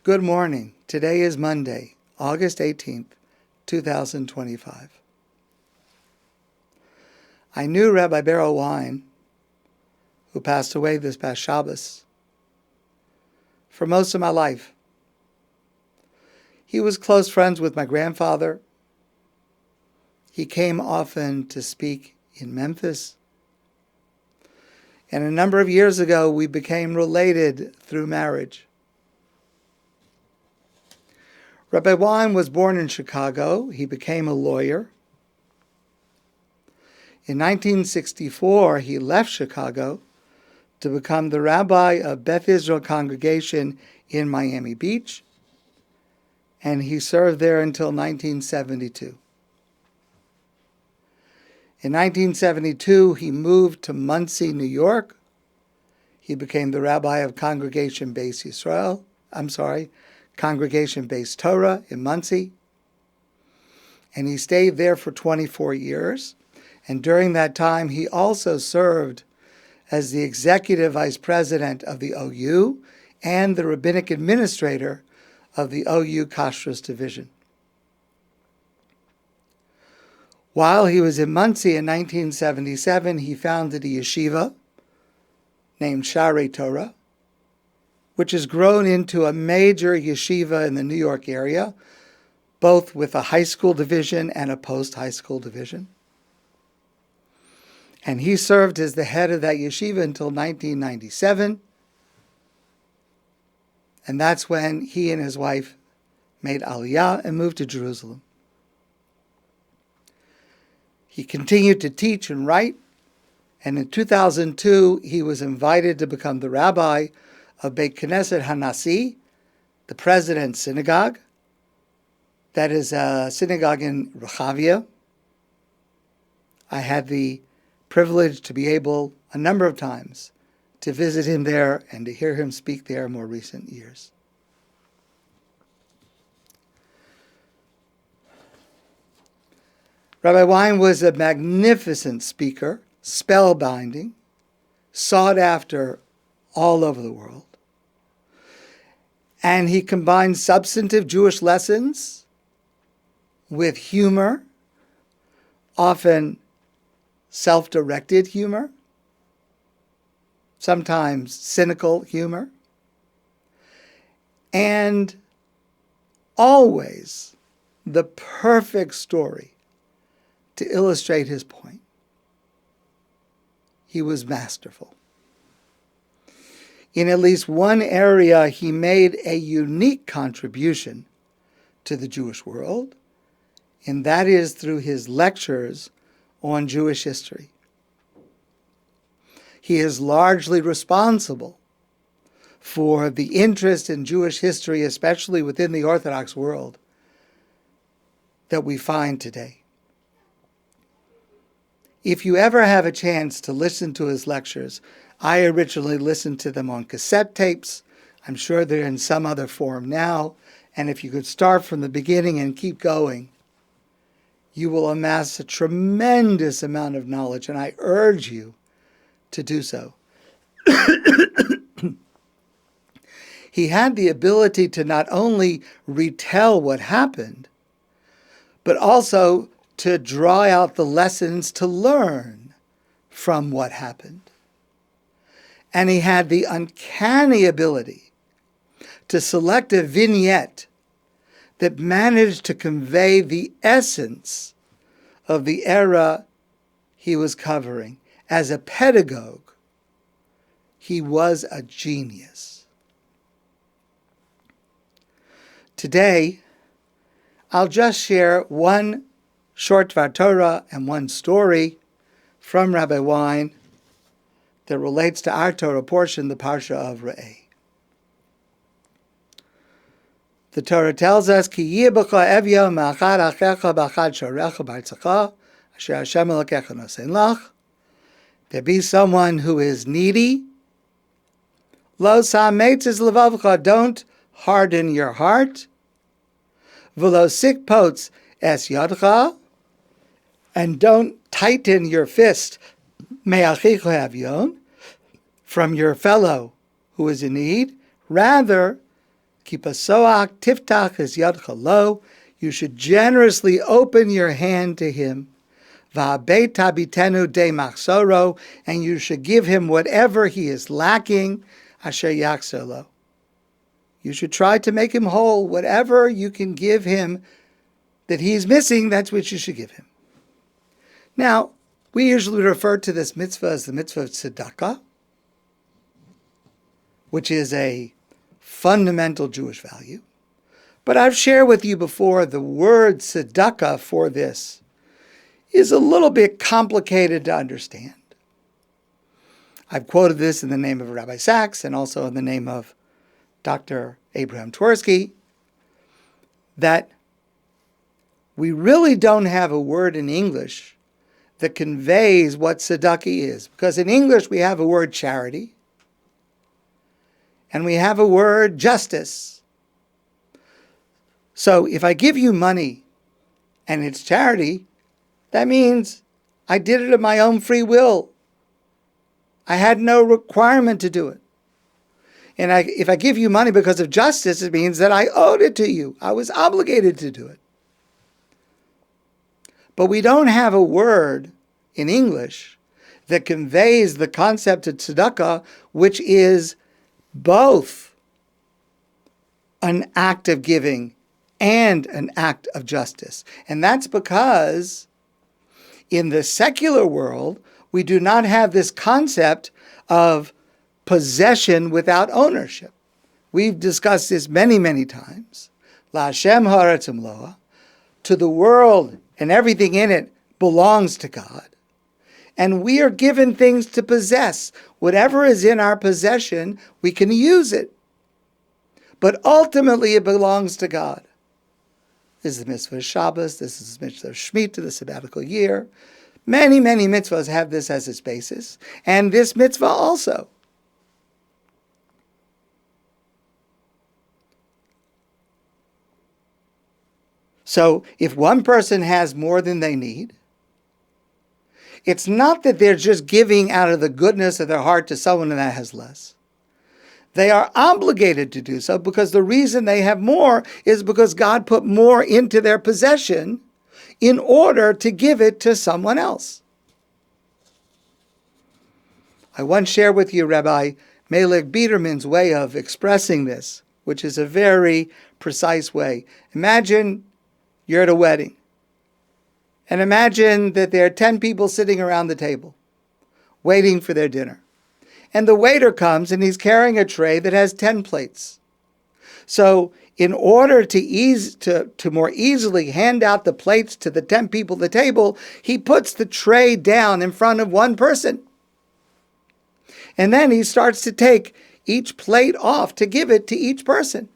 Good morning. Today is Monday, August 18th, 2025. I knew Rabbi Berel Wein, who passed away this past Shabbat, for most of my life. He was close friends with my grandfather. He came often to speak in Memphis. And a number of years ago, we became related through marriage. Rabbi Whitman was born in Chicago. He became a lawyer. In 1964, he left Chicago to become the rabbi of ADATH Congregation in Miami Beach, and he served there until 1972. In 1972, he moved to Monsey, New York. He became the rabbi of Congregation-based Congregation-based Torah in Monsey. And he stayed there for 24 years. And during that time, he also served as the executive vice president of the OU and the rabbinic administrator of the OU Kashrus division. While he was in Monsey in 1977, he founded a yeshiva named Sharei Torah, which has grown into a major yeshiva in the New York area, both with a high school division and a post-high school division. And he served as the head of that yeshiva until 1997. And that's when he and his wife made Aliyah and moved to Jerusalem. He continued to teach and write. And in 2002, he was invited to become the rabbi of Beit Knesset Hanasi, the President's Synagogue. That is a synagogue in Rehavia. I had the privilege to be able a number of times to visit him there and to hear him speak there in more recent years. Rabbi Wein was a magnificent speaker, spellbinding, sought after all over the world. And he combined substantive Jewish lessons with humor, often self-directed humor, sometimes cynical humor, and always the perfect story to illustrate his point. He was masterful. In at least one area, he made a unique contribution to the Jewish world, and that is through his lectures on Jewish history. He is largely responsible for the interest in Jewish history, especially within the Orthodox world, that we find today. If you ever have a chance to listen to his lectures, I originally listened to them on cassette tapes. I'm sure they're in some other form now. And if you could start from the beginning and keep going, you will amass a tremendous amount of knowledge, and I urge you to do so. He had the ability to not only retell what happened, but also to draw out the lessons to learn from what happened. And he had the uncanny ability to select a vignette that managed to convey the essence of the era he was covering. As a pedagogue, he was a genius. Today, I'll just share one short Dvar Torah and one story from Rabbi Wein that relates to our Torah portion, the Parsha of Re'eh. The Torah tells us, Ki yibecha evya ma'achad achecha b'achad shorecha b'artzecha, asher Hashem Elokecha nosen lach. There be someone who is needy. Lo sa'metzes levavcha, don't harden your heart. V'lo sikpots es yadcha, and don't tighten your fist, me'achicha havyon, from your fellow who is in need. Rather, Kipasoach tiftach es yadcha lo. You should generously open your hand to him. Va'abeit tabitenu de machsoro. And you should give him whatever he is lacking. Asher yachzor lo. You should try to make him whole. Whatever you can give him that he's missing, that's what you should give him. Now, we usually refer to this mitzvah as the mitzvah of tzedakah, which is a fundamental Jewish value. But I've shared with you before the word tzedakah for this is a little bit complicated to understand. I've quoted this in the name of Rabbi Sachs and also in the name of Dr. Abraham Twersky, that we really don't have a word in English that conveys what tzedakah is. Because in English we have a word charity, and we have a word justice. So if I give you money and it's charity, that means I did it of my own free will. I had no requirement to do it. And if I give you money because of justice, it means that I owed it to you. I was obligated to do it. But we don't have a word in English that conveys the concept of tzedakah, which is both an act of giving and an act of justice. And that's because in the secular world, we do not have this concept of possession without ownership. We've discussed this many, many times. La Hashem haaretz umloa. To the world and everything in it belongs to God. And we are given things to possess. Whatever is in our possession, we can use it. But ultimately it belongs to God. This is the mitzvah of Shabbos. This is the mitzvah of Shemitah, the sabbatical year. Many, many mitzvahs have this as its basis. And this mitzvah also. So if one person has more than they need, it's not that they're just giving out of the goodness of their heart to someone that has less. They are obligated to do so because the reason they have more is because God put more into their possession in order to give it to someone else. I once shared with you Rabbi Melech Biederman's way of expressing this, which is a very precise way. Imagine you're at a wedding. And imagine that there are 10 people sitting around the table, waiting for their dinner. And the waiter comes and he's carrying a tray that has 10 plates. So in order to more easily hand out the plates to the 10 people at the table, he puts the tray down in front of one person. And then he starts to take each plate off to give it to each person.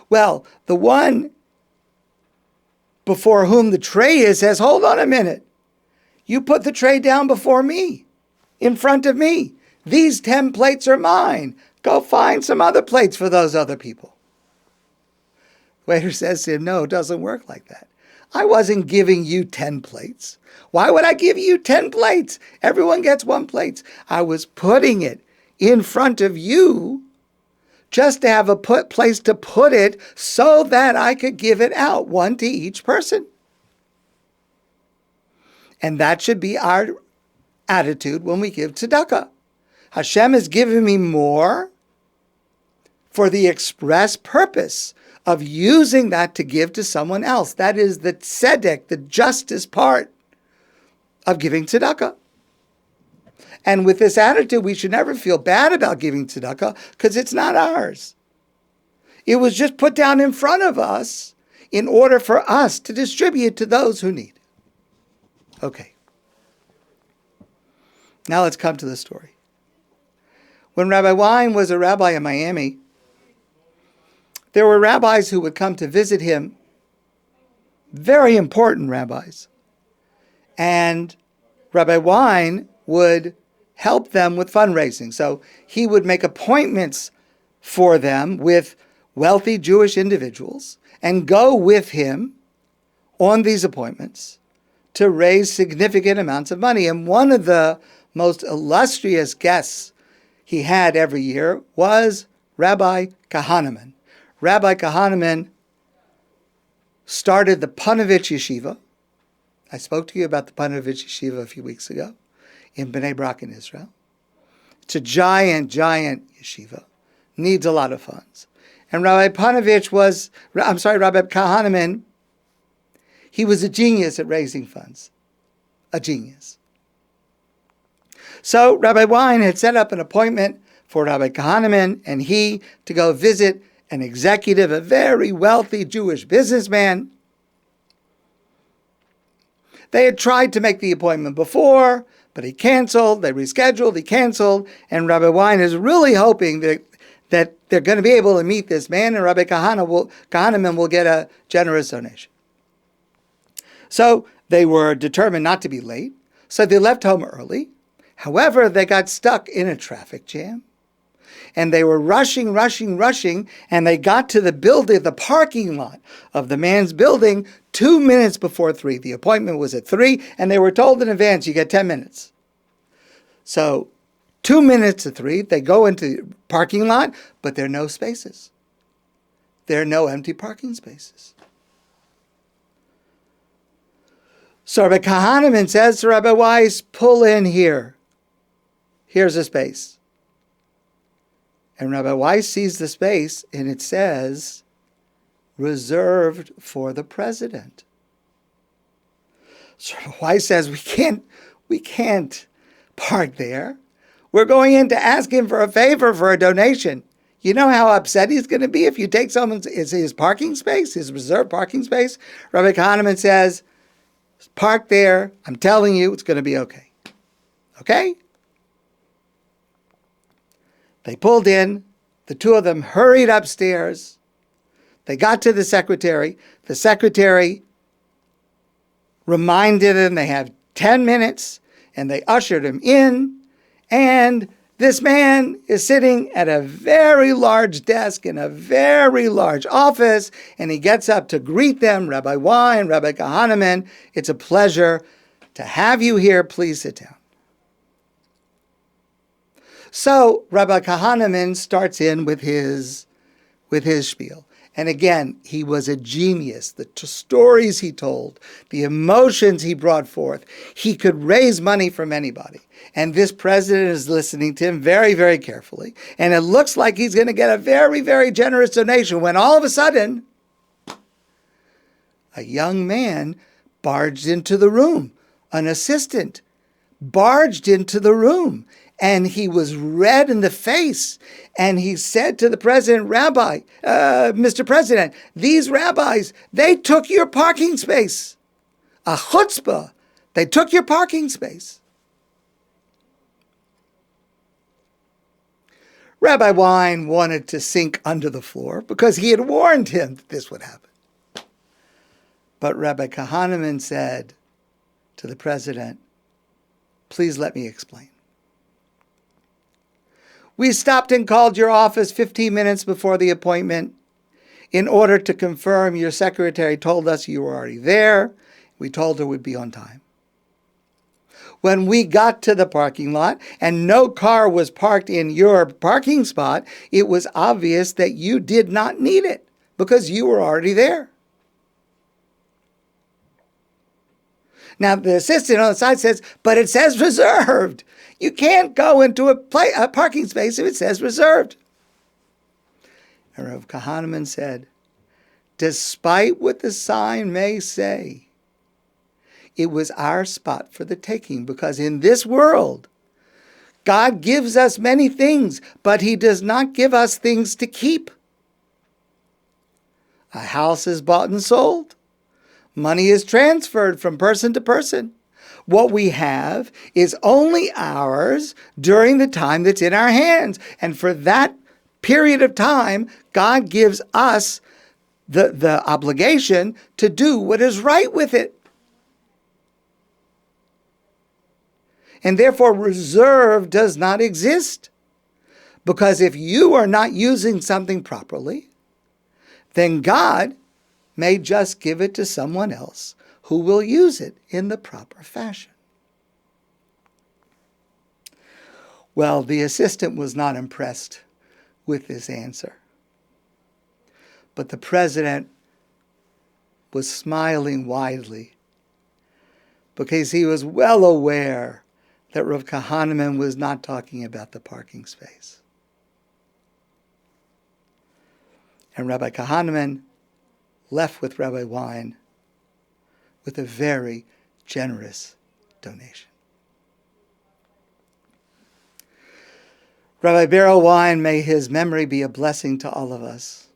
Well, the one before whom the tray is says, hold on a minute. You put the tray down before me, in front of me. These 10 plates are mine. Go find some other plates for those other people. Waiter says to him, no, it doesn't work like that. I wasn't giving you 10 plates. Why would I give you 10 plates? Everyone gets one plate. I was putting it in front of you just to have a place to put it so that I could give it out, one to each person. And that should be our attitude when we give tzedakah. Hashem has given me more for the express purpose of using that to give to someone else. That is the tzedek, the justice part of giving tzedakah. And with this attitude, we should never feel bad about giving tzedakah because it's not ours. It was just put down in front of us in order for us to distribute to those who need. Okay. Now let's come to the story. When Rabbi Wein was a rabbi in Miami, there were rabbis who would come to visit him, very important rabbis. And Rabbi Wein would help them with fundraising. So he would make appointments for them with wealthy Jewish individuals and go with him on these appointments to raise significant amounts of money. And one of the most illustrious guests he had every year was Rabbi Kahaneman. Rabbi Kahaneman started the Panovich Yeshiva. I spoke to you about the Panovich Yeshiva a few weeks ago in Bnei Brak in Israel. It's a giant, giant yeshiva. Needs a lot of funds. And Rabbi Kahaneman, he was a genius at raising funds. A genius. So Rabbi Wein had set up an appointment for Rabbi Kahaneman and he to go visit an executive, a very wealthy Jewish businessman. They had tried to make the appointment before, but he canceled. They rescheduled, he canceled, and Rabbi Wein is really hoping that they're going to be able to meet this man, and Rabbi Kahaneman will get a generous donation. So they were determined not to be late, so they left home early. However, they got stuck in a traffic jam, and they were rushing, and they got to the parking lot of the man's building 2 minutes before 3. The appointment was at 3, and they were told in advance, you get 10 minutes. So 2 minutes to 3, they go into the parking lot, but there are no spaces. There are no empty parking spaces. So Rabbi Kahaneman says to Rabbi Weiss, pull in here. Here's a space. And Rabbi Weiss sees the space, and it says, reserved for the president. So Rabbi Weiss says, we can't park there. We're going in to ask him for a favor, for a donation. You know how upset he's going to be if you take his parking space, his reserved parking space? Rabbi Kahaneman says, park there. I'm telling you, it's going to be okay. Okay? They pulled in. The two of them hurried upstairs. They got to the secretary. The secretary reminded them they have 10 minutes, and they ushered him in. And this man is sitting at a very large desk in a very large office, and he gets up to greet them, Rabbi Wein, Rabbi Kahaneman. It's a pleasure to have you here. Please sit down. So Rabbi Kahaneman starts in with his spiel. And again, he was a genius. The stories he told, the emotions he brought forth, he could raise money from anybody. And this president is listening to him very, very carefully. And it looks like he's going to get a very, very generous donation when all of a sudden, a young man barged into the room. An assistant barged into the room. And he was red in the face. And he said to the president, Mr. President, these rabbis, they took your parking space. A chutzpah. They took your parking space. Rabbi Wein wanted to sink under the floor because he had warned him that this would happen. But Rabbi Kahaneman said to the president, please let me explain. We stopped and called your office 15 minutes before the appointment in order to confirm your secretary told us you were already there. We told her we'd be on time. When we got to the parking lot and no car was parked in your parking spot, it was obvious that you did not need it because you were already there. Now, the assistant on the side says, but it says reserved. You can't go into a parking space if it says reserved. And Rav Kahaneman said, despite what the sign may say, it was our spot for the taking, because in this world, God gives us many things, but he does not give us things to keep. A house is bought and sold. Money is transferred from person to person. What we have is only ours during the time that's in our hands. And for that period of time, God gives us the obligation to do what is right with it. And therefore, reserve does not exist. Because if you are not using something properly, then God may just give it to someone else who will use it in the proper fashion. Well, the assistant was not impressed with this answer. But the president was smiling widely because he was well aware that Rav Kahneman was not talking about the parking space. And Rabbi Kahneman left with Rabbi Wein with a very generous donation. Rabbi Berel Wein, may his memory be a blessing to all of us.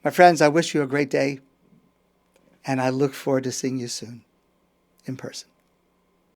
My friends, I wish you a great day, and I look forward to seeing you soon in person.